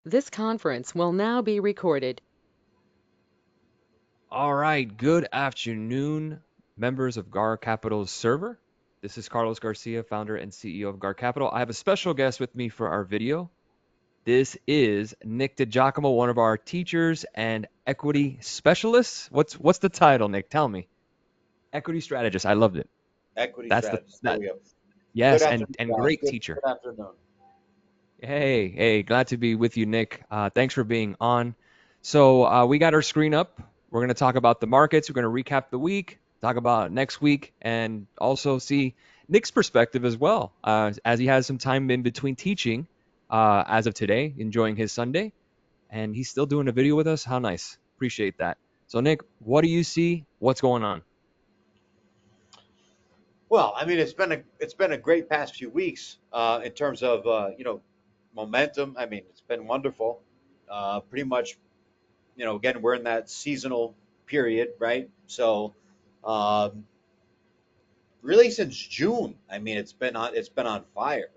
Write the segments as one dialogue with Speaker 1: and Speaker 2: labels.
Speaker 1: This conference will now be recorded.
Speaker 2: All right, good afternoon, members of GAR Capital's server. This is Carlos Garcia, founder and CEO of GAR Capital. I have a special guest with me for our video. This is Nick Digiacomo, one of our teachers and equity specialists. What's the title, Nick? Tell me. Equity strategist. I loved it.
Speaker 3: Equity
Speaker 2: That's the
Speaker 3: strategist. There
Speaker 2: that
Speaker 3: we go. Good
Speaker 2: yes, and
Speaker 3: afternoon,
Speaker 2: and
Speaker 3: guys.
Speaker 2: great
Speaker 3: Good,
Speaker 2: teacher.
Speaker 3: good afternoon.
Speaker 2: Hey, glad to be with you, Nick. Thanks for being on. So we got our screen up. We're going to talk about the markets. We're going to recap the week, talk about next week, and also see Nick's perspective as well, as he has some time in between teaching as of today, enjoying his Sunday, and he's still doing a video with us. How nice. Appreciate that. So, Nick, what do you see? What's going on?
Speaker 3: Well, I mean, it's been a great past few weeks in terms of momentum. I mean, it's been wonderful. Pretty much, again, we're in that seasonal period, right? So, um, really since June, I mean, it's been on fire.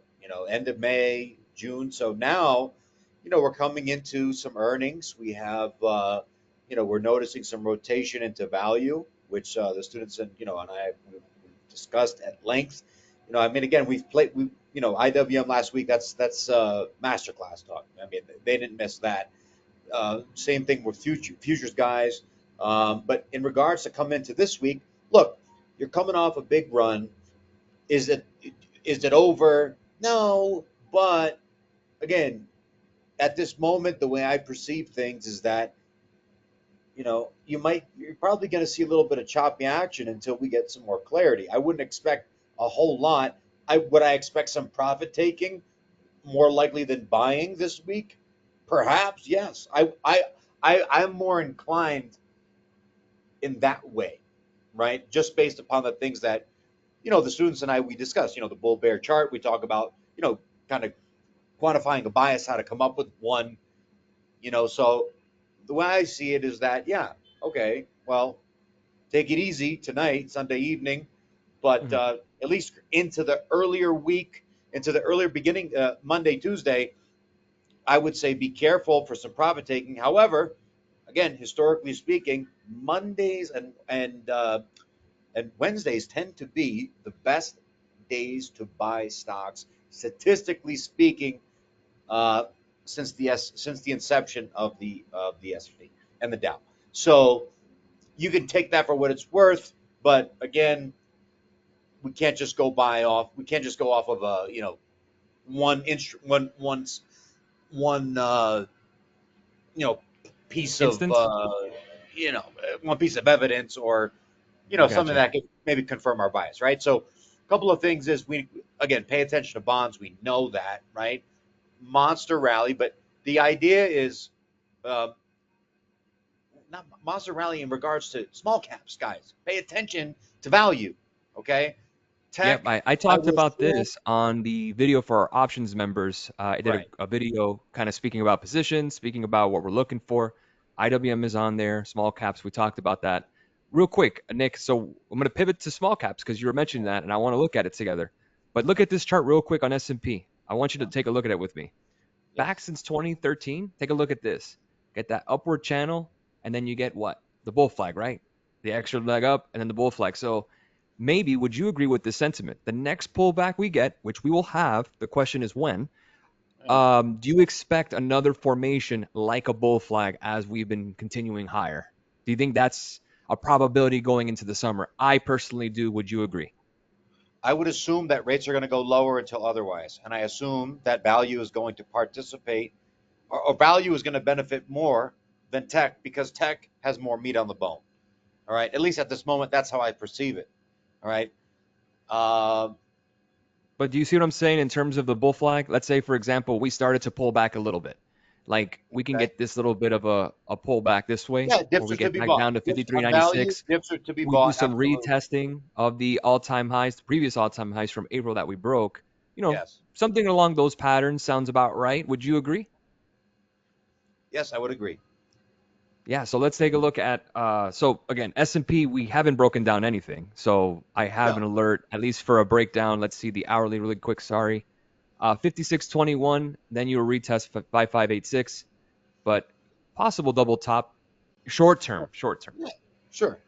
Speaker 3: End of May, June. So now, we're coming into some earnings. We have, we're noticing some rotation into value, which the students and I have discussed at length. I mean, again, IWM last week. That's Masterclass talk. I mean, they didn't miss that. Same thing with futures guys. But in regards to come into this week, look, you're coming off a big run. Is it over? No, but again, at this moment, the way I perceive things is that you're probably going to see a little bit of choppy action until we get some more clarity. I wouldn't expect a whole lot. I expect some profit taking more likely than buying this week? Perhaps, yes. I'm more inclined in that way, right? Just based upon the things that the students and I we discuss. The bull bear chart. We talk about kind of quantifying a bias, how to come up with one. So the way I see it is that okay, well, take it easy tonight, Sunday evening, but
Speaker 2: Mhm.
Speaker 3: at least into the earlier week, into the earlier beginning, Monday, Tuesday, I would say be careful for some profit taking. However, again, historically speaking, Mondays and Wednesdays tend to be the best days to buy stocks, statistically speaking, uh, since the inception of the S&P and the Dow. So you can take that for what it's worth, but again, we can't just go buy off. We can't just go off of a one instru- one you know piece of
Speaker 2: Instant?
Speaker 3: you know one piece of evidence or
Speaker 2: I
Speaker 3: something
Speaker 2: gotcha.
Speaker 3: that could maybe confirm our bias, right? So a couple of things is we again pay attention to bonds. We know that, right? Monster rally, but the idea is uh, not monster rally in regards to small caps, guys. Pay attention to value, okay?
Speaker 2: Yep,
Speaker 3: Tech,
Speaker 2: I
Speaker 3: I
Speaker 2: talked
Speaker 3: would
Speaker 2: about
Speaker 3: assume,
Speaker 2: this on the video for our options members. I did
Speaker 3: right?
Speaker 2: a video kind of speaking about positions, speaking about what we're looking for. IWM is on there, small caps. We talked about that. Real quick, Nick. So I'm going to pivot to small caps because you were mentioning that, and I want to look at it together. But look at this chart real quick on S&P. I want you to
Speaker 3: Yeah.
Speaker 2: take a look at it with me. Back
Speaker 3: Yes.
Speaker 2: since 2013, take a look at this. Get that upward channel, and then you get what? The bull flag, right? The extra leg up, and then the bull flag. So maybe would you agree with this sentiment? The next pullback we get, which we will have, the question is when.
Speaker 3: Yeah.
Speaker 2: Do you expect another formation like a bull flag as we've been continuing higher? Do you think that's a probability going into the summer? I personally do. Would you agree?
Speaker 3: I would assume that rates are going to go lower until otherwise, and I assume that value is going to participate, or value is going to benefit more than tech because tech has more meat on the bone. All right, at least at this moment, that's how I perceive it. All right. Um,
Speaker 2: But do you see what I'm saying in terms of the bull flag? Let's say, for example, we started to pull back a little bit. Like we can
Speaker 3: okay.
Speaker 2: get this little bit of a pullback this way,
Speaker 3: Yeah,
Speaker 2: where
Speaker 3: dips
Speaker 2: we
Speaker 3: are to
Speaker 2: get
Speaker 3: be
Speaker 2: back
Speaker 3: bought.
Speaker 2: down to
Speaker 3: Dips on value.
Speaker 2: 53.96.
Speaker 3: Dips are to be
Speaker 2: We do
Speaker 3: bought.
Speaker 2: some
Speaker 3: Absolutely.
Speaker 2: retesting of the all-time highs, the previous all-time highs from April that we broke.
Speaker 3: Yes.
Speaker 2: Something along those patterns sounds about right. Would you agree?
Speaker 3: Yes, I would agree.
Speaker 2: Yeah, so let's take a look at so again, S&P, we haven't broken down anything. So I have
Speaker 3: No.
Speaker 2: an alert, at least for a breakdown. Let's see the hourly really quick, sorry. 56.21, then you'll retest 5586, but possible double top short term, short term.
Speaker 3: Yeah, sure.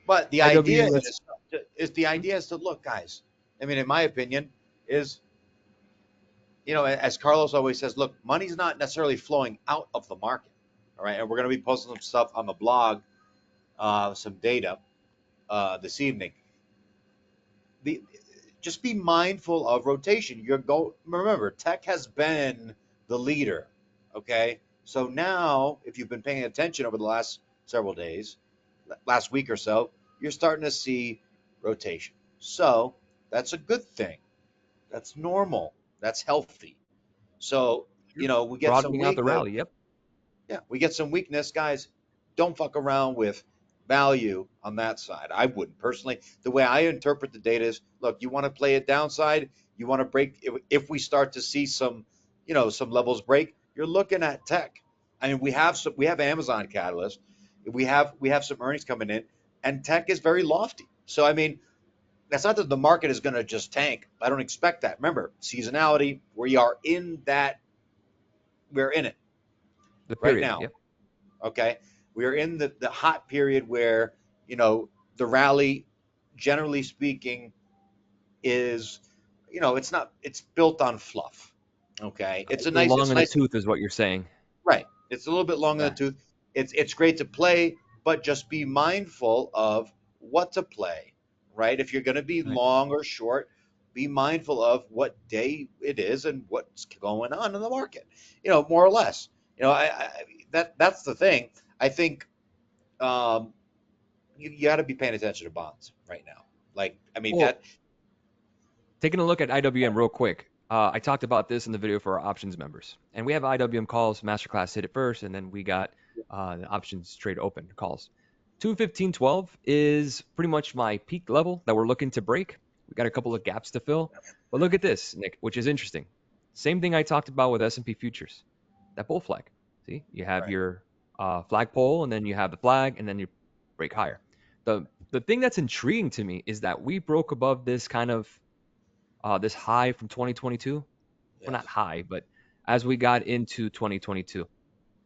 Speaker 3: But the idea
Speaker 2: IWM, let's
Speaker 3: is to look, guys. I mean, in my opinion, is as Carlos always says, look, money's not necessarily flowing out of the market. All right, and we're going to be posting some stuff on the blog, some data this evening. The Just be mindful of rotation. Remember, tech has been the leader. Okay, so now if you've been paying attention over the last several days, last week or so, you're starting to see rotation. So that's a good thing. That's normal. That's healthy. So we get some
Speaker 2: broadening out the
Speaker 3: weakness.
Speaker 2: rally. Yep.
Speaker 3: Yeah, we get some weakness, guys. Don't fuck around with value on that side. I wouldn't personally. The way I interpret the data is, look, you want to play it downside. You want to break. If we start to see some levels break, you're looking at tech. I mean, we have Amazon Catalyst. We have some earnings coming in, and tech is very lofty. So I mean, that's not that the market is going to just tank. I don't expect that. Remember, seasonality. We're in it
Speaker 2: The
Speaker 3: right
Speaker 2: period.
Speaker 3: now.
Speaker 2: Yep.
Speaker 3: Okay, we are in the hot period where the rally, generally speaking, is it's built on fluff. Okay,
Speaker 2: It's a long
Speaker 3: it's
Speaker 2: in the
Speaker 3: nice.
Speaker 2: tooth, is what you're saying.
Speaker 3: Right. It's a little bit long in the
Speaker 2: Okay.
Speaker 3: tooth. It's great to play, but just be mindful of what to play. Right. If you're going to be
Speaker 2: Right.
Speaker 3: long or short, be mindful of what day it is and what's going on in the market. More or less. That's the thing. I think um, you got to be paying attention to bonds right now. Like, I mean,
Speaker 2: Well, taking a look at IWM real quick. I talked about this in the video for our options members, and we have IWM calls. Masterclass hit it first, and then we got the options trade open calls. 215.12 is pretty much my peak level that we're looking to break. We got a couple of gaps to fill, but look at this, Nick, which is interesting. Same thing I talked about with S&P futures. That bull flag. See, you have
Speaker 3: right.
Speaker 2: your flagpole, and then you have the flag, and then you break higher. The thing that's intriguing to me is that we broke above this kind of this high from 2022. Well, not
Speaker 3: Yes.
Speaker 2: high, but as we got into 2022.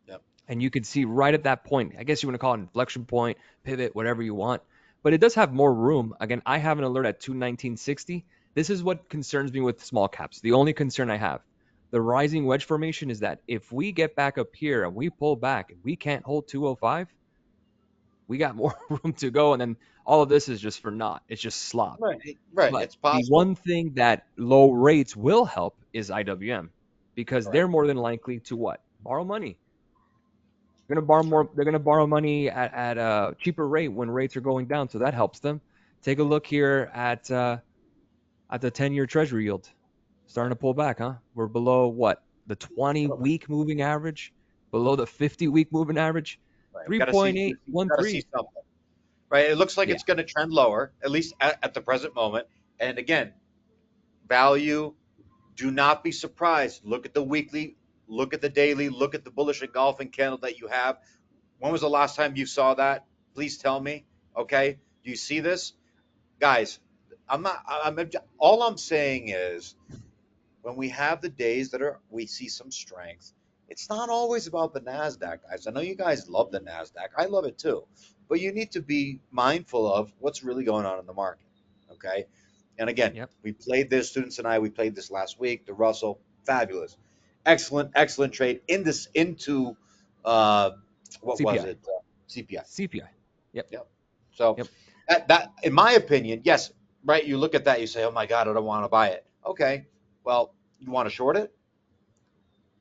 Speaker 3: Yep.
Speaker 2: And you could see right at that point, I guess you want to call it an inflection point, pivot, whatever you want. But it does have more room. Again, I have an alert at 219.60. This is what concerns me with small caps. The only concern I have. The rising wedge formation is that if we get back up here and we pull back and we can't hold 205, we got more room to go. And then all of this is just for naught. It's just slop.
Speaker 3: Right. Right.
Speaker 2: But
Speaker 3: It's
Speaker 2: the
Speaker 3: possible.
Speaker 2: one thing that low rates will help is IWM because
Speaker 3: Correct.
Speaker 2: they're more than likely to what? Borrow money. They're gonna borrow more. They're gonna borrow money at a cheaper rate when rates are going down, so that helps them. Take a look here at the 10-year Treasury yield, starting to pull back. Huh? We're below what? The
Speaker 3: Little bit.
Speaker 2: 20-week moving average, below the 50-week moving average.
Speaker 3: Right. We got to see
Speaker 2: 3.813.
Speaker 3: something. Right. It looks like
Speaker 2: Yeah.
Speaker 3: it's going to trend lower, at least at the present moment. And again, value. Do not be surprised. Look at the weekly. Look at the daily. Look at the bullish engulfing candle that you have. When was the last time you saw that? Please tell me. Okay. Do you see this, guys? I'm not. All I'm saying is when we have the days we see some strength, it's not always about the Nasdaq, guys. I know you guys love the Nasdaq. I love it too, but you need to be mindful of what's really going on in the market. Okay, and again,
Speaker 2: Yep.
Speaker 3: students and we played this last week. The Russell, fabulous, excellent trade into uh, what was
Speaker 2: CPI.
Speaker 3: it? CPI.
Speaker 2: CPI. Yep.
Speaker 3: Yep. So
Speaker 2: Yep.
Speaker 3: that in my opinion, yes, right. You look at that, you say, "Oh my God, I don't want to buy it." Okay, well, you want to short it?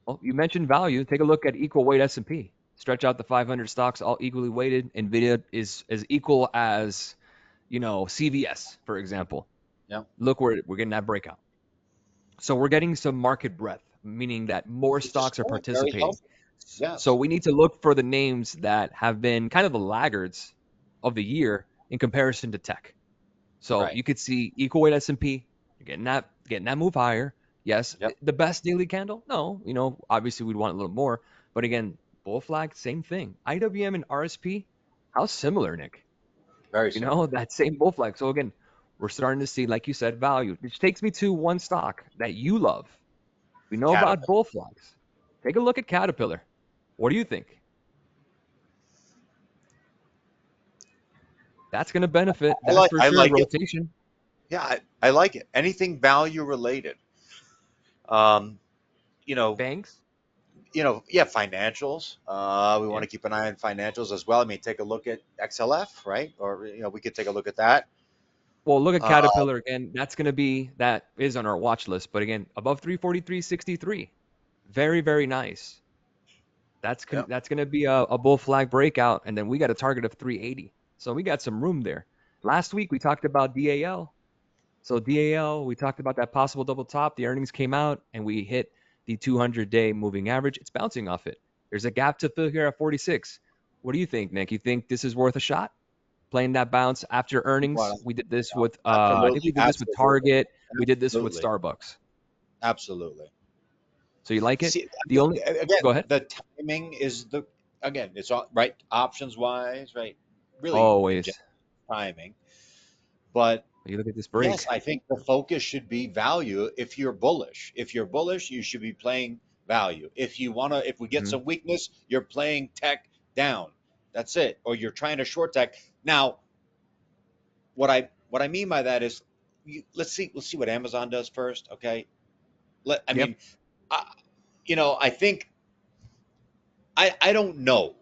Speaker 2: Well, you mentioned value. Take a look at equal weight S&P. Stretch out the 500 stocks, all equally weighted. Nvidia is as equal as, CVS, for example.
Speaker 3: Yeah,
Speaker 2: Look where we're getting that breakout. So we're getting some market breadth, meaning that more
Speaker 3: which is
Speaker 2: stocks are
Speaker 3: good, very
Speaker 2: participating.
Speaker 3: healthy.
Speaker 2: So
Speaker 3: Yes.
Speaker 2: we need to look for the names that have been kind of the laggards of the year in comparison to tech. So
Speaker 3: Right.
Speaker 2: you could see equal weight S&P, you're getting that move higher. Yes,
Speaker 3: Yep.
Speaker 2: the best daily candle? No, obviously we'd want a little more. But again, bull flag, same thing. IWM and RSP, how similar, Nick?
Speaker 3: Very similar.
Speaker 2: That same bull flag. So again, we're starting to see, like you said, value, which takes me to one stock that you love. We know about
Speaker 3: Caterpillar.
Speaker 2: bull flags. Take a look at Caterpillar. What do you think? That's going to benefit. That's for
Speaker 3: I
Speaker 2: sure
Speaker 3: like it.
Speaker 2: rotation.
Speaker 3: Yeah, I like it. Anything value related. Um, you know,
Speaker 2: Banks.
Speaker 3: yeah, financials. We want
Speaker 2: Yeah.
Speaker 3: to keep an eye on financials as well. I mean, take a look at XLF, right? Or we could take a look at that.
Speaker 2: Well, look at
Speaker 3: Uh,
Speaker 2: Caterpillar again. That is on our watch list. But again, above 343.63. Very, very nice.
Speaker 3: yeah,
Speaker 2: That's going to be a bull flag breakout. And then we got a target of 380. So we got some room there. Last week we talked about DAL. So DAL, we talked about that possible double top. The earnings came out and we hit the 200-day moving average. It's bouncing off it. There's a gap to fill here at 46. What do you think, Nick? You think this is worth a shot? Playing that bounce after earnings.
Speaker 3: well,
Speaker 2: We did this with I think we
Speaker 3: absolutely,
Speaker 2: did this with Target. We did this with
Speaker 3: absolutely,
Speaker 2: Starbucks.
Speaker 3: absolutely.
Speaker 2: So you like it?
Speaker 3: See, I
Speaker 2: The
Speaker 3: mean,
Speaker 2: only Go
Speaker 3: again,
Speaker 2: ahead.
Speaker 3: the timing is the again, it's all right options wise, right? Really, in
Speaker 2: Always.
Speaker 3: general, timing. But
Speaker 2: You look at this
Speaker 3: yes,
Speaker 2: break.
Speaker 3: I think the focus should be value. If you're bullish, you should be playing value. If we get
Speaker 2: Hmm.
Speaker 3: some weakness, you're playing tech down. That's it. Or you're trying to short tech. Now, what I mean by that is, let's see what Amazon does first. Okay. I
Speaker 2: Yep.
Speaker 3: mean, I, I think I don't know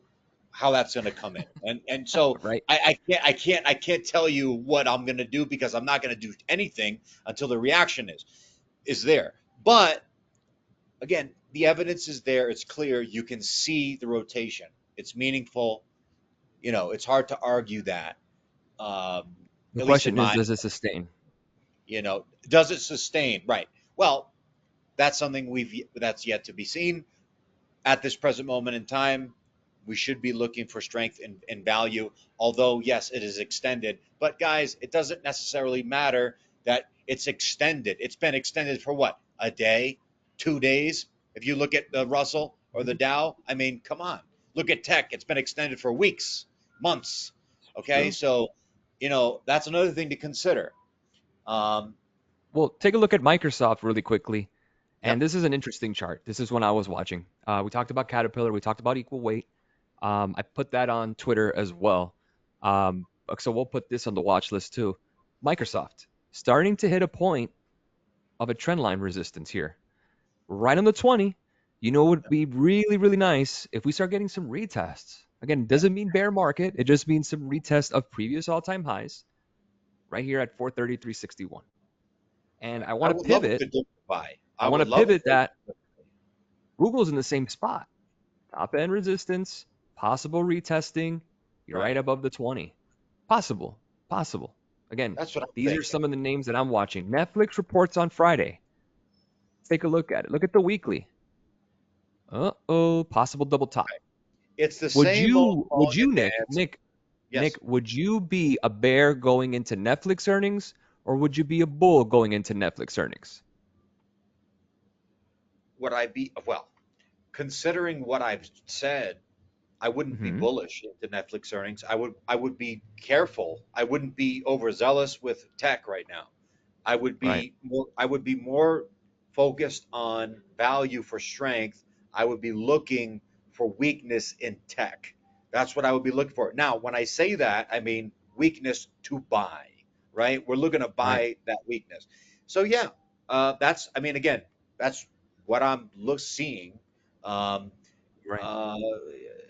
Speaker 3: how that's going to come in, and so
Speaker 2: Right.
Speaker 3: I can't tell you what I'm going to do because I'm not going to do anything until the reaction is there. But again, the evidence is there. It's clear. You can see the rotation. It's meaningful. It's hard to argue that. Um,
Speaker 2: The
Speaker 3: at least in
Speaker 2: question is,
Speaker 3: my,
Speaker 2: does it sustain?
Speaker 3: does it sustain? Right. Well, that's yet to be seen. At this present moment in time, we should be looking for strength and value. Although, yes, it is extended. But, guys, it doesn't necessarily matter that it's extended. It's been extended for what? A day? 2 days? If you look at the Russell or the
Speaker 2: Mhm.
Speaker 3: Dow, I mean, come on. Look at tech. It's been extended for weeks, months. Okay.
Speaker 2: True.
Speaker 3: So, that's another thing to consider. Um,
Speaker 2: Well, take a look at Microsoft really quickly. And
Speaker 3: yep.
Speaker 2: this is an interesting chart. This is when I was watching. We talked about Caterpillar. We talked about equal weight. I put that on Twitter as well. So we'll put this on the watch list too. Microsoft starting to hit a point of a trend line resistance here, right on the 20. It would be really, really nice if we start getting some retests. Again, it
Speaker 3: Yep.
Speaker 2: doesn't mean bear market. It just means some retest of previous all-time highs right here at 433.61. And
Speaker 3: Right.
Speaker 2: I
Speaker 3: I
Speaker 2: want to
Speaker 3: would love a
Speaker 2: pivot.
Speaker 3: good buy.
Speaker 2: I
Speaker 3: I
Speaker 2: want to
Speaker 3: would love a
Speaker 2: pivot
Speaker 3: great.
Speaker 2: that Google's in the same spot. Top end resistance, possible retesting. You're
Speaker 3: Right.
Speaker 2: right above the 20. Possible. Possible. Again,
Speaker 3: That's what I'm
Speaker 2: these are
Speaker 3: thinking.
Speaker 2: some of the names that I'm watching. Netflix reports on Friday. Take a look at it. Look at the weekly. Uh-oh, possible double top.
Speaker 3: It's the
Speaker 2: Would
Speaker 3: same old
Speaker 2: you, would
Speaker 3: volume
Speaker 2: you, Nick,
Speaker 3: dance.
Speaker 2: Nick,
Speaker 3: Yes.
Speaker 2: Nick, would you be a bear going into Netflix earnings or would you be a bull going into Netflix earnings?
Speaker 3: Would I be, well, considering what I've said, I wouldn't be
Speaker 2: Hmm.
Speaker 3: bullish into Netflix earnings. I would be careful. I wouldn't be overzealous with tech right now.
Speaker 2: Right,
Speaker 3: I would be more focused on value for strength. I would be looking for weakness in tech. That's what I would be looking for. Now, when I say that, I mean weakness to buy, right? We're looking to
Speaker 2: right,
Speaker 3: buy that weakness. So yeah, I mean, again, that's what I'm seeing. Um,
Speaker 2: right.
Speaker 3: uh,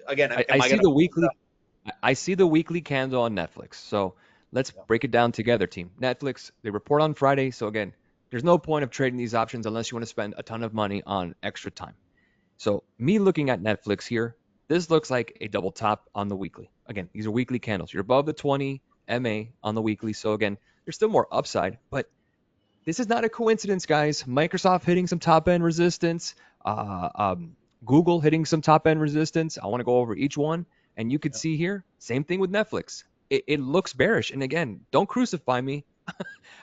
Speaker 3: again,
Speaker 2: I
Speaker 3: am I
Speaker 2: see
Speaker 3: going to?
Speaker 2: the weekly. I see the weekly candle on Netflix. So let's
Speaker 3: Yeah,
Speaker 2: break it down together, team. Netflix, they report on Friday. So again, there's no point of trading these options unless you want to spend a ton of money on extra time. So me looking at Netflix here, this looks like a double top on the weekly. Again, these are weekly candles. You're above the 20 MA on the weekly. So again, there's still more upside, but this is not a coincidence, guys. Microsoft hitting some top end resistance, uh, um, Google hitting some top end resistance. I want to go over each one. And you could
Speaker 3: yeah,
Speaker 2: see here, same thing with Netflix. It looks bearish. And again, don't crucify me.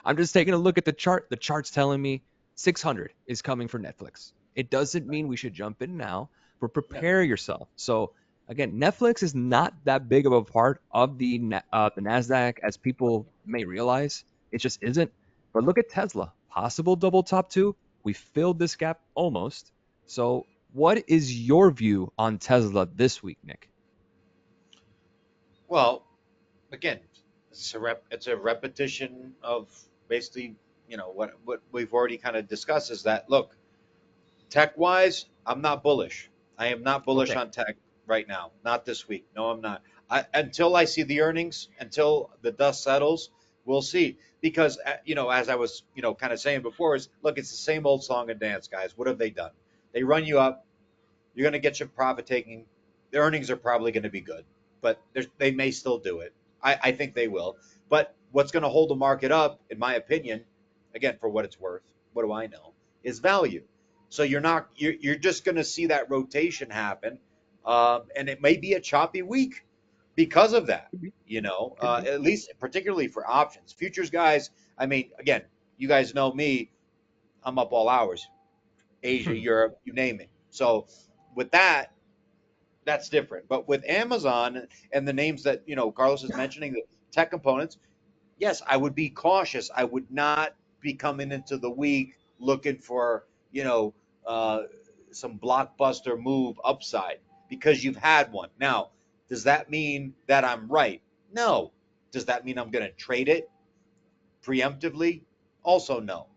Speaker 2: I'm just taking a look at the chart. The chart's telling me 600 is coming for Netflix. It doesn't mean we should jump in now, but
Speaker 3: yeah,
Speaker 2: prepare yourself. So again, Netflix is not that big of a part of the Nasdaq as people may realize. It just isn't. But look at Tesla, possible double top two. We filled this gap almost. So what is your view on Tesla this week, Nick?
Speaker 3: Well, again, it's a repetition of basically, what we've already kind of discussed is that look, tech wise, I'm not bullish. I am not bullish
Speaker 2: Okay.
Speaker 3: on tech right now. Not this week. No, I'm not. Until I see the earnings, until the dust settles, we'll see. Because as I was kind of saying before, is look, it's the same old song and dance, guys. What have they done? They run you up. You're going to get your profit taking. The earnings are probably going to be good, but they may still do it. I think they will. But what's going to hold the market up, in my opinion, again, for what it's worth, what do I know, is value. So you're just going to see that rotation happen, and it may be a choppy week because of that.
Speaker 2: Could be. Could be.
Speaker 3: At least particularly for options, futures guys. I mean, again, you guys know me. I'm up all hours. Asia, Europe, you name it. So with that, that's different. But with Amazon and the names that Carlos is mentioning, the tech components, yes, I would be cautious. I would not be coming into the week looking for uh, some blockbuster move upside because you've had one. Now, does that mean that I'm right? No. Does that mean I'm going to trade it preemptively? Also, no.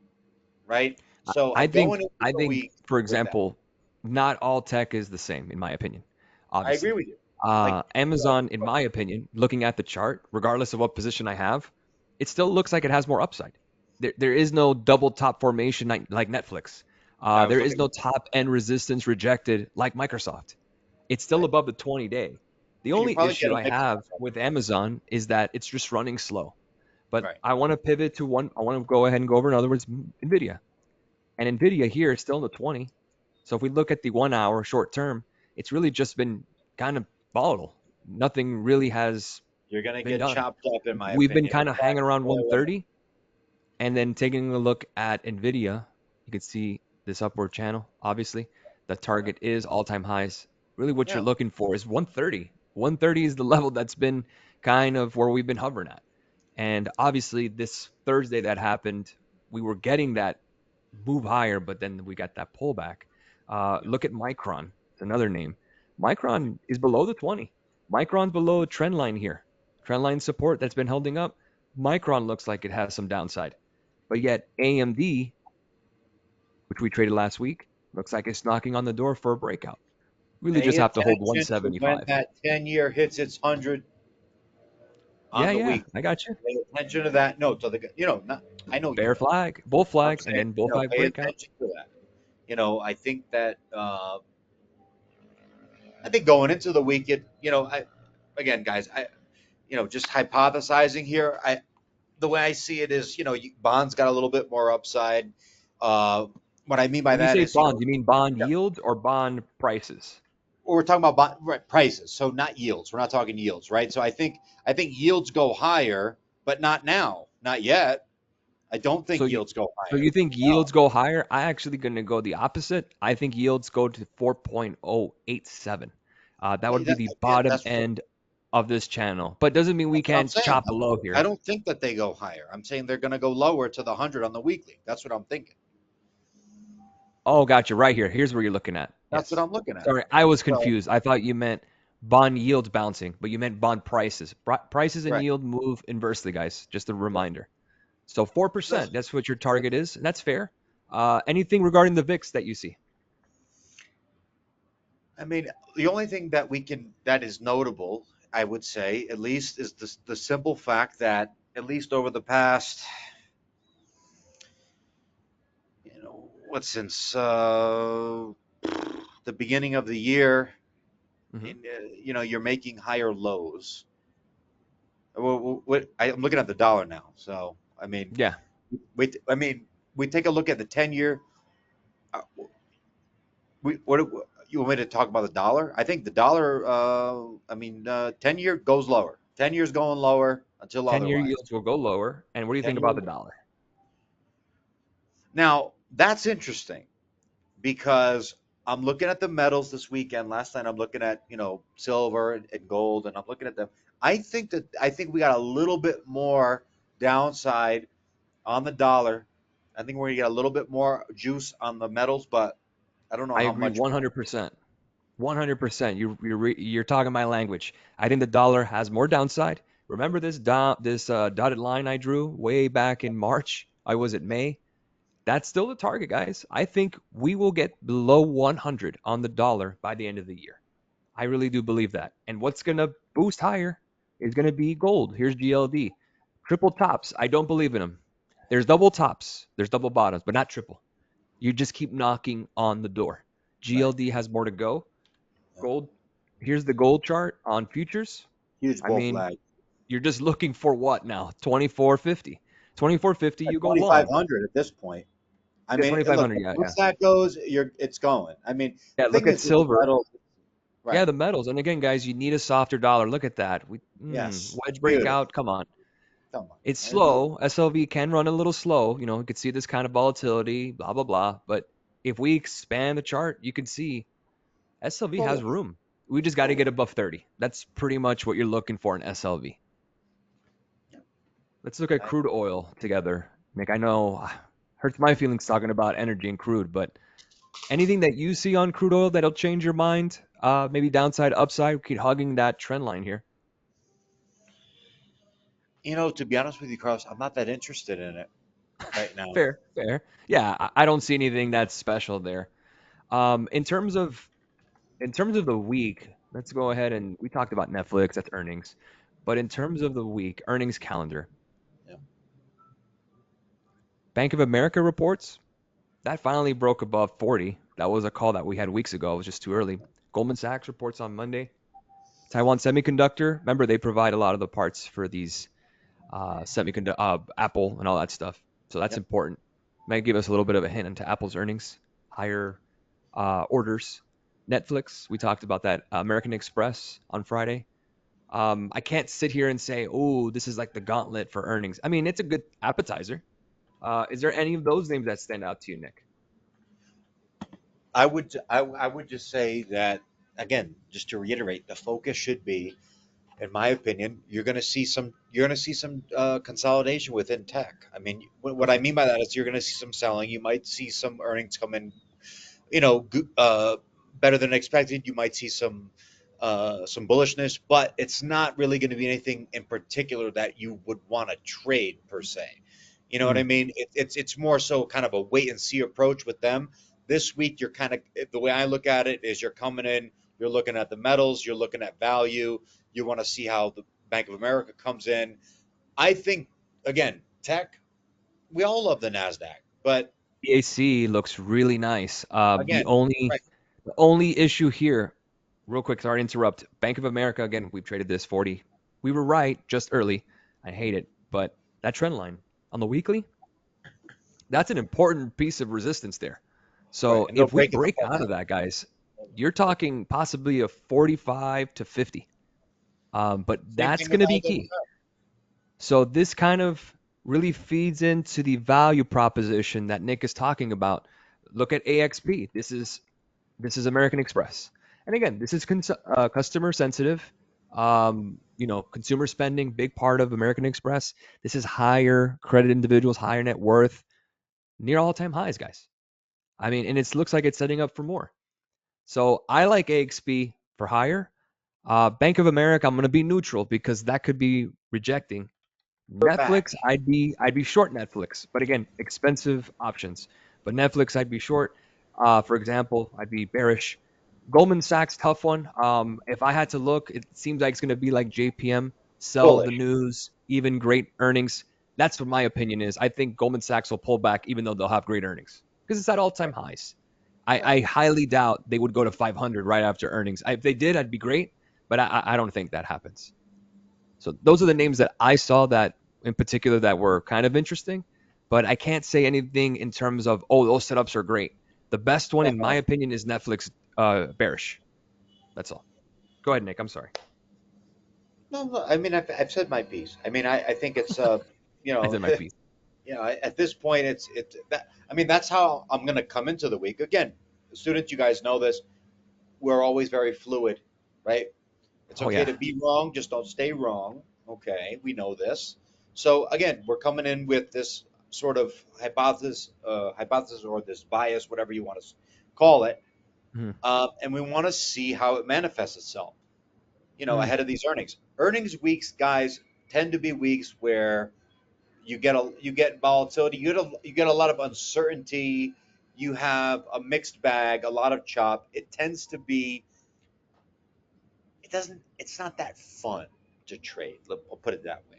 Speaker 3: Right. So
Speaker 2: I
Speaker 3: I'm
Speaker 2: think
Speaker 3: going into
Speaker 2: I
Speaker 3: the
Speaker 2: think
Speaker 3: week
Speaker 2: for
Speaker 3: with that.
Speaker 2: example, not all tech is the same in my opinion.
Speaker 3: I agree
Speaker 2: Obviously.
Speaker 3: with you. Like,
Speaker 2: Amazon, in my opinion, looking at the chart, regardless of what position I have, it still looks like it has more upside. There is no double top formation like Netflix.
Speaker 3: I was
Speaker 2: There is
Speaker 3: looking
Speaker 2: no
Speaker 3: at
Speaker 2: top end resistance rejected like Microsoft. It's still
Speaker 3: right,
Speaker 2: above the 20-day. The
Speaker 3: and you
Speaker 2: only
Speaker 3: probably get
Speaker 2: issue
Speaker 3: a
Speaker 2: I
Speaker 3: mix.
Speaker 2: have with Amazon is that it's just running slow. But
Speaker 3: Right.
Speaker 2: I want to pivot to one. I want to go ahead and go over, in other words, Nvidia. And Nvidia here is still in the 20. So if we look at the 1 hour short term, it's really just been kind of volatile. Nothing really has
Speaker 3: You're going to
Speaker 2: been
Speaker 3: get
Speaker 2: done.
Speaker 3: chopped up, in my
Speaker 2: We've been
Speaker 3: opinion.
Speaker 2: kind of hanging around
Speaker 3: Well, well,
Speaker 2: 130, and then taking a look at Nvidia, you can see this upward channel. Obviously, the
Speaker 3: okay.
Speaker 2: target is all-time highs. Really, what
Speaker 3: Yeah.
Speaker 2: you're looking for is 130. 130 is the level that's been kind of where we've been hovering at. And obviously, this Thursday that happened, we were getting that move higher, but then we got that pullback.
Speaker 3: Yeah.
Speaker 2: Look at Micron. It's another name. Micron is below the 20. Micron's below a trend line here. Trend line support that's been holding up. Micron looks like it has some downside. But yet AMD, which we traded last week, looks like it's knocking on the door for a breakout. Really just
Speaker 3: Pay
Speaker 2: have to hold
Speaker 3: attention to when
Speaker 2: 175.
Speaker 3: that 10-year hits its 100
Speaker 2: Yeah,
Speaker 3: on the
Speaker 2: yeah,
Speaker 3: week.
Speaker 2: I got you.
Speaker 3: Pay attention to that. No, to not, I know you
Speaker 2: Bear
Speaker 3: will.
Speaker 2: flag, bull
Speaker 3: I'm
Speaker 2: flag, and
Speaker 3: saying,
Speaker 2: then bull flag
Speaker 3: pay
Speaker 2: breakout.
Speaker 3: attention to that. I think that, I think going into the week, again, guys, just hypothesizing here. The way I see it is, bonds got a little bit more upside. Uh, what I mean by
Speaker 2: When you
Speaker 3: that
Speaker 2: say
Speaker 3: is,
Speaker 2: bonds, you mean bond
Speaker 3: yeah,
Speaker 2: yields or bond prices?
Speaker 3: we're talking about right, prices, so not yields. We're not talking yields, right? So I think yields go higher, but not now, not yet. I don't
Speaker 2: So
Speaker 3: think
Speaker 2: you
Speaker 3: yields go
Speaker 2: so
Speaker 3: higher.
Speaker 2: you think
Speaker 3: No,
Speaker 2: yields go higher? I actually going to go the opposite. I think yields go to 4.087. That would be the
Speaker 3: yeah,
Speaker 2: bottom
Speaker 3: that's
Speaker 2: end of this channel. But doesn't mean we
Speaker 3: what I'm
Speaker 2: can't
Speaker 3: saying.
Speaker 2: chop below
Speaker 3: I
Speaker 2: here.
Speaker 3: don't think that they go higher. I'm saying they're going to go lower to the 100 on the weekly. That's what I'm thinking.
Speaker 2: Oh, gotcha. Right here. Here's where you're looking at.
Speaker 3: That's what
Speaker 2: Yes.
Speaker 3: I'm looking at.
Speaker 2: Sorry, I was
Speaker 3: So,
Speaker 2: confused. I thought you meant bond yields bouncing, but you meant bond prices. Prices and
Speaker 3: right,
Speaker 2: yield move inversely, guys. Just a
Speaker 3: right.
Speaker 2: reminder. So
Speaker 3: That's
Speaker 2: 4%, that's what your target is, and that's fair. Anything regarding the VIX that you see?
Speaker 3: I mean, the only thing that is notable, I would say, at least, is the simple fact that at least over the past, what since the beginning of the year,
Speaker 2: Hmm.
Speaker 3: you're making higher lows. I'm looking at the dollar now, so I mean,
Speaker 2: Yeah.
Speaker 3: I mean, we take a look at the 10-year. uh, what you want me to talk about the dollar? I think the dollar. I mean, 10-year goes lower. 10 years going lower until
Speaker 2: 10-year
Speaker 3: otherwise.
Speaker 2: yields will go lower. And what do you think
Speaker 3: 10 year.
Speaker 2: about the dollar?
Speaker 3: Now that's interesting because I'm looking at the metals this weekend. Last night I'm looking at silver and gold, and I'm looking at them. I think we got a little bit more downside on the dollar I think we're gonna get a little bit more juice on the metals, but I don't know
Speaker 2: I
Speaker 3: how
Speaker 2: agree
Speaker 3: much more.
Speaker 2: 100%. 100%. You're talking my language. I think the dollar has more downside. Remember this dotted line I drew way back in March? I was at May. That's still the target, guys. I think we will get below 100 on the dollar by the end of the year. I really do believe that. And what's going to boost higher is going to be gold. Here's GLD. Triple tops. I don't believe in them. There's double tops, there's double bottoms, but not triple. You just keep knocking on the door.
Speaker 3: Right.
Speaker 2: GLD has more to go.
Speaker 3: Yeah.
Speaker 2: Gold. Here's the gold chart on futures.
Speaker 3: Huge
Speaker 2: I
Speaker 3: bull
Speaker 2: mean,
Speaker 3: flag.
Speaker 2: you're just looking for what now? 2450. 2450,
Speaker 3: At
Speaker 2: you go long.
Speaker 3: 2,500 at this point. I
Speaker 2: Yeah,
Speaker 3: mean, and look,
Speaker 2: 2500. Yeah, yeah.
Speaker 3: once that goes, it's going. I mean,
Speaker 2: Yeah,
Speaker 3: the
Speaker 2: look
Speaker 3: thing
Speaker 2: at
Speaker 3: is with the
Speaker 2: silver.
Speaker 3: metals,
Speaker 2: Yeah,
Speaker 3: right?
Speaker 2: the metals. And again, guys, you need a softer dollar. Look at that.
Speaker 3: Yes,
Speaker 2: Wedge
Speaker 3: beautiful.
Speaker 2: breakout. Come on.
Speaker 3: Come on,
Speaker 2: It's
Speaker 3: it's beautiful.
Speaker 2: slow. SLV can run a little slow. You could see this kind of volatility, blah, blah, blah. But if we expand the chart, you can see SLV has
Speaker 3: Totally,
Speaker 2: room. We just got to
Speaker 3: totally.
Speaker 2: get above 30. That's pretty much what you're looking for in SLV.
Speaker 3: Yeah.
Speaker 2: Let's look at
Speaker 3: I,
Speaker 2: crude oil together. Nick, I know hurts my feelings talking about energy and crude, but anything that you see on crude oil that'll change your mind? Maybe downside, upside, keep hugging that trend line here.
Speaker 3: to be honest with you, Carlos, I'm not that interested in it right now.
Speaker 2: Fair, fair. Yeah, I don't see anything that's special there. Um, in terms of in terms of the week, let's go ahead and we talked about Netflix, that's earnings. But in terms of the week, earnings calendar,
Speaker 3: Yeah.
Speaker 2: Bank of America reports that finally broke above 40. That was a call that we had weeks ago. It was just too early. Goldman Sachs reports on Monday. Taiwan Semiconductor, remember they provide a lot of the parts for these semiconductor, Apple and all that stuff. So that's
Speaker 3: Yep.
Speaker 2: important. Might give us a little bit of a hint into Apple's earnings, higher orders. Netflix, we talked about that. American Express on Friday. I can't sit here and say, oh, this is like the gauntlet for earnings. I mean, it's a good appetizer. Is there any of those names that stand out to you, Nick?
Speaker 3: I would just say that again, just to reiterate, the focus should be, in my opinion, you're going to see some consolidation within tech. I mean, what I
Speaker 2: Okay.
Speaker 3: mean by that is you're going to see some selling. You might see some earnings come in, better than expected. You might see some bullishness, but it's not really going to be anything in particular that you would want to trade per se. You know what I
Speaker 2: Mhm.
Speaker 3: mean? It's more so kind of a wait and see approach with them. This week, you're kind of the way I look at it is you're coming in, you're looking at the metals, you're looking at value. You want to see how the Bank of America comes in. I think again, tech. We all love the Nasdaq, but
Speaker 2: BAC looks really nice. The
Speaker 3: again,
Speaker 2: only
Speaker 3: right,
Speaker 2: the only issue here, real quick, sorry to interrupt. Bank of America, again, we've traded this 40. We were right just early. I hate it, but that trend line on the weekly, that's an important piece of resistance there.
Speaker 3: right,
Speaker 2: So
Speaker 3: and they'll
Speaker 2: if we
Speaker 3: break it
Speaker 2: break
Speaker 3: before
Speaker 2: out
Speaker 3: that.
Speaker 2: of that, guys, you're talking possibly a 45 to 50. But
Speaker 3: Same
Speaker 2: that's
Speaker 3: thing with
Speaker 2: going to be
Speaker 3: LWO.
Speaker 2: key. So this kind of really feeds into the value proposition that Nick is talking about. Look at AXP. This is American Express. And again, this is customer sensitive. Consumer spending, big part of American Express. This is higher credit individuals, higher net worth, near all-time highs, guys. I mean, and it looks like it's setting up for more. So I like AXP for higher. Bank of America, I'm going to be neutral because that could be rejecting.
Speaker 3: We're back.
Speaker 2: Netflix, I'd be short Netflix, but again, expensive options. But Netflix, I'd be short. For example, I'd be bearish. Goldman Sachs, tough one. If I had to look, it seems like it's going to be like JPM, sell the
Speaker 3: Bullish.
Speaker 2: news, even great earnings. That's what my opinion is. I think Goldman Sachs will pull back even though they'll have great earnings because it's at all-time
Speaker 3: Right.
Speaker 2: highs.
Speaker 3: Right.
Speaker 2: I highly doubt they would go to 500 right after earnings. If they did, I'd be great, but I don't think that happens. So those are the names that I saw that in particular that were kind of interesting, but I can't say anything in terms of, oh, those setups are great. The best one, in my
Speaker 3: No,
Speaker 2: opinion, is Netflix bearish. That's all. Go ahead, Nick. I'm sorry.
Speaker 3: no. I mean, I've said my piece. I mean, I think it's you
Speaker 2: I
Speaker 3: know,
Speaker 2: did my piece.
Speaker 3: at this point, it's that. I mean, that's how I'm going to come into the week. Again, students, you guys know this. We're always very fluid, right? It's
Speaker 2: Oh,
Speaker 3: okay
Speaker 2: yeah.
Speaker 3: to be wrong, just don't stay wrong. Okay, we know this. So again, we're coming in with this sort of hypothesis or this bias, whatever you want to call it,
Speaker 2: Mhm.
Speaker 3: and we want to see how it manifests itself.
Speaker 2: Mhm.
Speaker 3: Ahead of these earnings. Earnings weeks, guys, tend to be weeks where you get volatility, you get a lot of uncertainty, you have a mixed bag, a lot of chop. It tends to be it's not that fun to trade. I'll put it that way.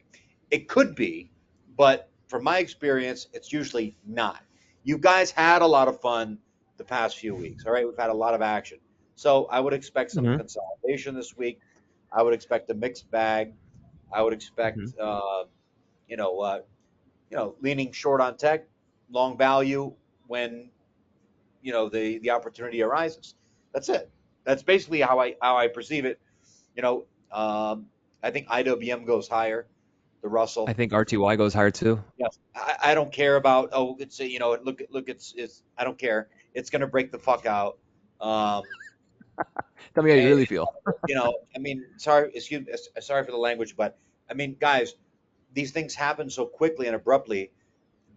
Speaker 3: It could be, but from my experience, it's usually not. You guys had a lot of fun the past few weeks. All right, we've had a lot of action. So I would expect some
Speaker 2: Mhm.
Speaker 3: consolidation this week. I would expect a mixed bag. I would
Speaker 2: Mhm.
Speaker 3: expect you know, uh, leaning short on tech, long value when the opportunity arises. That's it. That's basically how I perceive it. You know, I think IWM goes higher, the
Speaker 2: I
Speaker 3: Russell.
Speaker 2: think RTY goes higher too.
Speaker 3: Yes, I don't care about it's look it's I don't care. It's gonna break the fuck out. Um,
Speaker 2: Tell me how you
Speaker 3: and,
Speaker 2: really feel.
Speaker 3: I mean, sorry for the language, but I mean, guys, these things happen so quickly and abruptly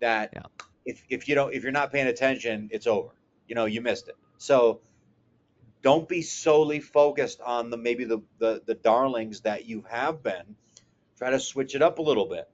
Speaker 3: that
Speaker 2: Yeah.
Speaker 3: if you're not paying attention, it's over. You missed it. So don't be solely focused on the darlings that you have been. Try to switch it up a little bit.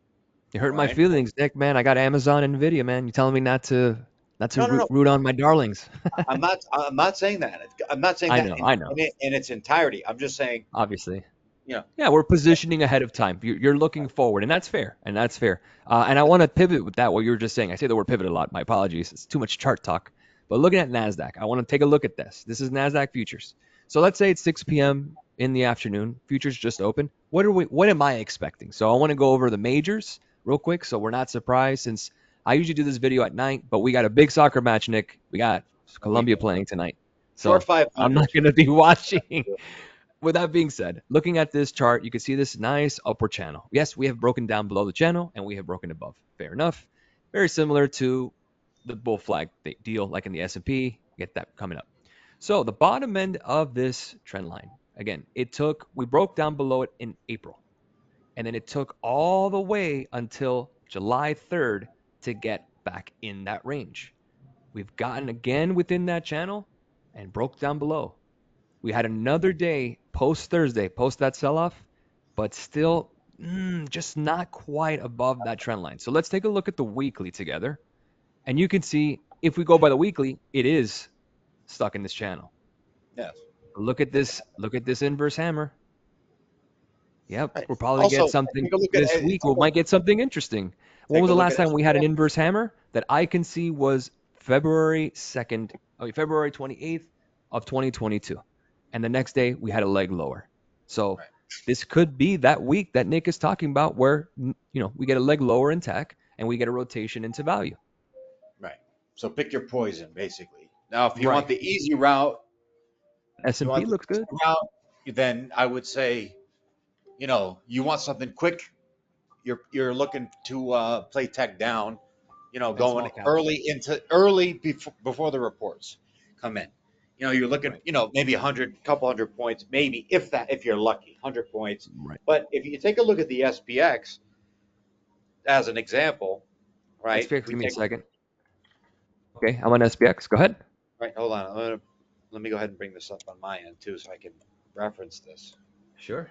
Speaker 2: You
Speaker 3: All
Speaker 2: hurt my
Speaker 3: right.
Speaker 2: feelings, Nick, man. I got Amazon and Nvidia, man. You telling me not to
Speaker 3: No, no,
Speaker 2: root,
Speaker 3: no.
Speaker 2: root on my darlings.
Speaker 3: I'm not saying that. I'm not saying
Speaker 2: I
Speaker 3: that
Speaker 2: know, I know.
Speaker 3: in its entirety. I'm just saying,
Speaker 2: Obviously.
Speaker 3: you know,
Speaker 2: Yeah, we're positioning ahead of time. You're looking forward, and that's fair. And that's fair. And I want to pivot with that. What you were just saying. I say the word pivot a lot. My apologies. It's too much chart talk. But looking at Nasdaq, I want to take a look at this. This is Nasdaq futures. So let's say it's 6 p.m. in the afternoon. Futures just open. What am I expecting? So I want to go over the majors real quick, so we're not surprised. Since I usually do this video at night, but we got a big soccer match, Nick. We got
Speaker 3: we
Speaker 2: Colombia
Speaker 3: do.
Speaker 2: playing tonight,
Speaker 3: Short
Speaker 2: so I'm not
Speaker 3: 500.
Speaker 2: going to be watching. With that being said, looking at this chart, you can see this nice upward channel. Yes, we have broken down below the channel and we have broken above. Fair enough. Very similar to the bull flag deal like in the S&P. Get that coming up. So the bottom end of this trend line, again, we broke down below it in April. And then it took all the way until July 3rd to get back in that range. We've gotten again within that channel and broke down below. We had another day post Thursday, post that sell off, but still just not quite above that trend line. So let's take a look at the weekly together. And you can see if we go by the weekly, it is stuck in this channel.
Speaker 3: Yes.
Speaker 2: Look at this inverse hammer. Yep,
Speaker 3: Right.
Speaker 2: we'll probably get
Speaker 3: Also,
Speaker 2: something
Speaker 3: take a look at
Speaker 2: this week. We might get something interesting. When
Speaker 3: take
Speaker 2: was
Speaker 3: a
Speaker 2: the
Speaker 3: look
Speaker 2: last
Speaker 3: at
Speaker 2: time we had an
Speaker 3: SPX.
Speaker 2: inverse hammer that I can see was February 2nd, February 28th of 2022. And the next day we had a leg lower. So
Speaker 3: Right.
Speaker 2: this could be that week that Nick is talking about where, we get a leg lower in tech and we get a rotation into value.
Speaker 3: Right. So pick your poison, basically. Now, if you want
Speaker 2: Right.
Speaker 3: the easy route, if you
Speaker 2: S&P
Speaker 3: want the
Speaker 2: looks
Speaker 3: easy
Speaker 2: good.
Speaker 3: route, then I would say, you want something quick. You're looking to play tech down.
Speaker 2: And
Speaker 3: Going
Speaker 2: small caps.
Speaker 3: early before the reports come in. You're looking,
Speaker 2: Right.
Speaker 3: maybe 100 points, maybe if you're lucky, 100 points.
Speaker 2: Right.
Speaker 3: But if you take a look at the SPX as an example, right? If
Speaker 2: SPX,
Speaker 3: we
Speaker 2: give me a
Speaker 3: take
Speaker 2: second. Okay, I'm on SPX. Go ahead.
Speaker 3: right, hold on, let me go ahead and bring this up on my end too, so I can reference this.
Speaker 2: Sure.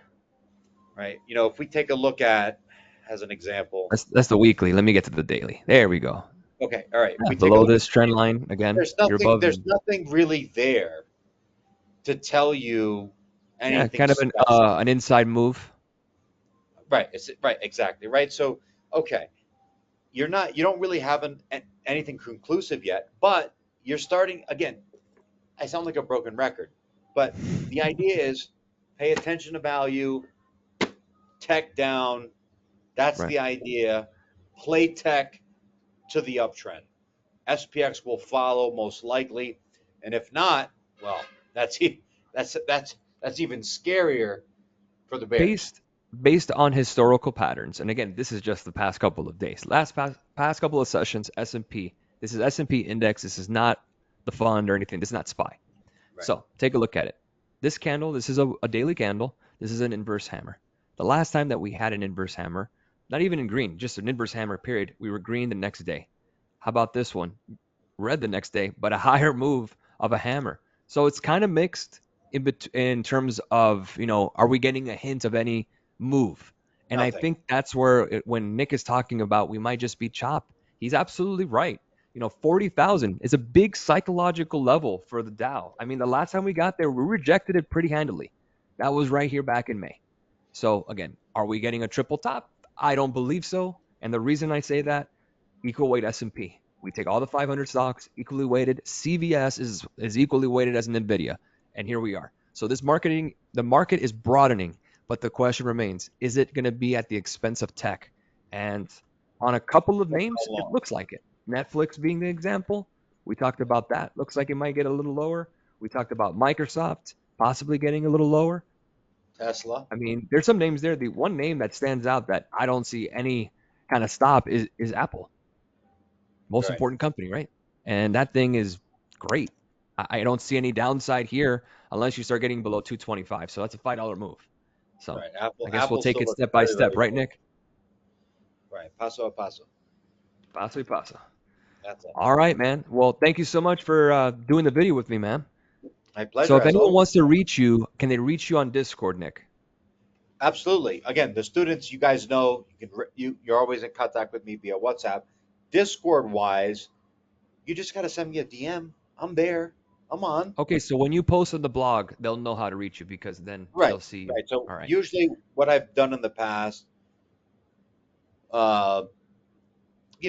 Speaker 3: Right? If we take a look at as an example,
Speaker 2: That's the weekly. Let me get to the daily. There we go.
Speaker 3: okay, all right. If
Speaker 2: Yeah,
Speaker 3: we take a
Speaker 2: below
Speaker 3: look,
Speaker 2: this trend line again,
Speaker 3: there's
Speaker 2: you're
Speaker 3: nothing
Speaker 2: above.
Speaker 3: there's nothing really there to tell you
Speaker 2: Yeah,
Speaker 3: anything
Speaker 2: kind of
Speaker 3: special.
Speaker 2: an inside move.
Speaker 3: Right. It's right. Exactly. Right. So, okay, you don't really have anything conclusive yet, but you're starting again. I sound like a broken record, but the idea is pay attention to value, tech down. That's
Speaker 2: Right.
Speaker 3: the idea. Play tech to the uptrend. SPX will follow most likely, and if not, well, that's that's even scarier for the bears.
Speaker 2: Based based on historical patterns, and again, this is just the past couple of days. Past couple of sessions, S&P. This is S&P index. This is not the fund or anything. This is not SPY.
Speaker 3: Right.
Speaker 2: So take a look at it. This candle, this is a daily candle. This is an inverse hammer. The last time that we had an inverse hammer, not even in green, just an inverse hammer period. We were green the next day. How about this one? Red the next day, but a higher move of a hammer. So it's kind of mixed in terms of, are we getting a hint of any move? And I
Speaker 3: Nothing.
Speaker 2: think that's where when Nick is talking about we might just be chopped, he's absolutely right. 40,000 is a big psychological level for the Dow. I mean, the last time we got there, we rejected it pretty handily. That was right here back in May. So again, are we getting a triple top? I don't believe so. And the reason I say that, equal weight S&P. We take all the 500 stocks, equally weighted. CVS is equally weighted as an Nvidia, and here we are. So the market is broadening, but the question remains: is it going to be at the expense of tech? And on a couple of
Speaker 3: For how
Speaker 2: names, it
Speaker 3: long?
Speaker 2: looks like it. Netflix being the example, we talked about that. Looks like it might get a little lower. We talked about Microsoft possibly getting a little lower.
Speaker 3: Tesla.
Speaker 2: I mean, there's some names there. The one name that stands out that I don't see any kind of stop is Apple, most
Speaker 3: Right.
Speaker 2: important company, right? And that thing is great. I don't see any downside here unless you start getting below 225. So that's a $5 move. So
Speaker 3: Right. Apple.
Speaker 2: I guess we'll
Speaker 3: Apple
Speaker 2: take
Speaker 3: still
Speaker 2: it
Speaker 3: looks
Speaker 2: step by
Speaker 3: very,
Speaker 2: step,
Speaker 3: very
Speaker 2: right,
Speaker 3: good.
Speaker 2: Nick?
Speaker 3: Right. Paso a paso.
Speaker 2: Paso y paso.
Speaker 3: That's it.
Speaker 2: All right, man. Well, thank you so much for doing the video with me, man.
Speaker 3: My
Speaker 2: So
Speaker 3: pleasure,
Speaker 2: if
Speaker 3: as
Speaker 2: anyone
Speaker 3: always.
Speaker 2: wants to reach you, can they reach you on Discord, Nick?
Speaker 3: Absolutely. Again, the students, you guys know, you're always in contact with me via WhatsApp. Discord wise, you just got to send me a DM. I'm there. I'm on.
Speaker 2: Okay, so when you post on the blog, they'll know how to reach you because then
Speaker 3: Right.
Speaker 2: they'll see you.
Speaker 3: Right. So
Speaker 2: All right.
Speaker 3: usually, what I've done in the past, uh,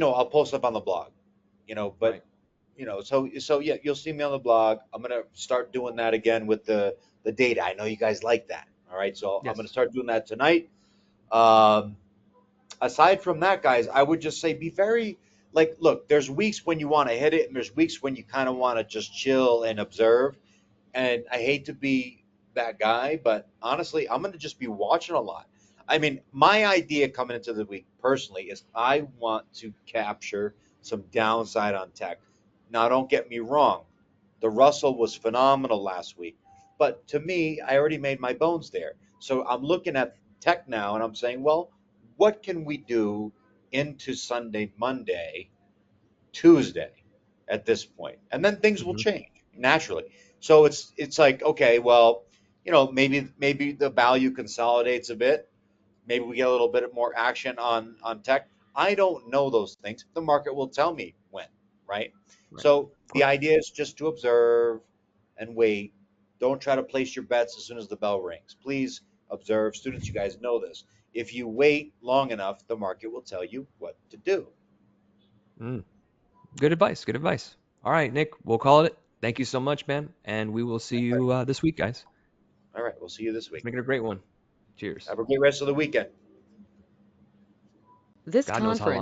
Speaker 3: I'll post up on the blog. But
Speaker 2: Right.
Speaker 3: so yeah, you'll see me on the blog. I'm gonna start doing that again with the data. I know you guys like that. All right. So I'm gonna
Speaker 2: Yes.
Speaker 3: start doing that tonight. Um, Aside from that, guys, I would just say be very like, look, there's weeks when you want to hit it, and there's weeks when you kind of want to just chill and observe. And I hate to be that guy, but honestly, I'm going to just be watching a lot. I mean, my idea coming into the week personally is I want to capture some downside on tech. Now, don't get me wrong, the Russell was phenomenal last week, but to me, I already made my bones there. So I'm looking at tech now and I'm saying, well, what can we do into Sunday, Monday, Tuesday at this point, and then things will
Speaker 2: Hmm.
Speaker 3: change naturally. So it's like, okay, well, maybe the value consolidates a bit. Maybe we get a little bit more action on tech. I don't know those things. The market will tell me when, right?
Speaker 2: Right.
Speaker 3: So
Speaker 2: Of
Speaker 3: the
Speaker 2: course.
Speaker 3: idea is just to observe and wait. Don't try to place your bets as soon as the bell rings. Please observe. Students, you guys know this. If you wait long enough, the market will tell you what to do.
Speaker 2: Mm. Good advice. Good advice. All right, Nick, we'll call it. Thank you so much, man. And we will see
Speaker 3: All right.
Speaker 2: you this week, guys.
Speaker 3: All right. We'll see you this
Speaker 2: Let's
Speaker 3: week.
Speaker 2: make it a great one. Cheers.
Speaker 3: Have a great rest of the weekend.
Speaker 1: This
Speaker 2: God knows how long.
Speaker 1: conference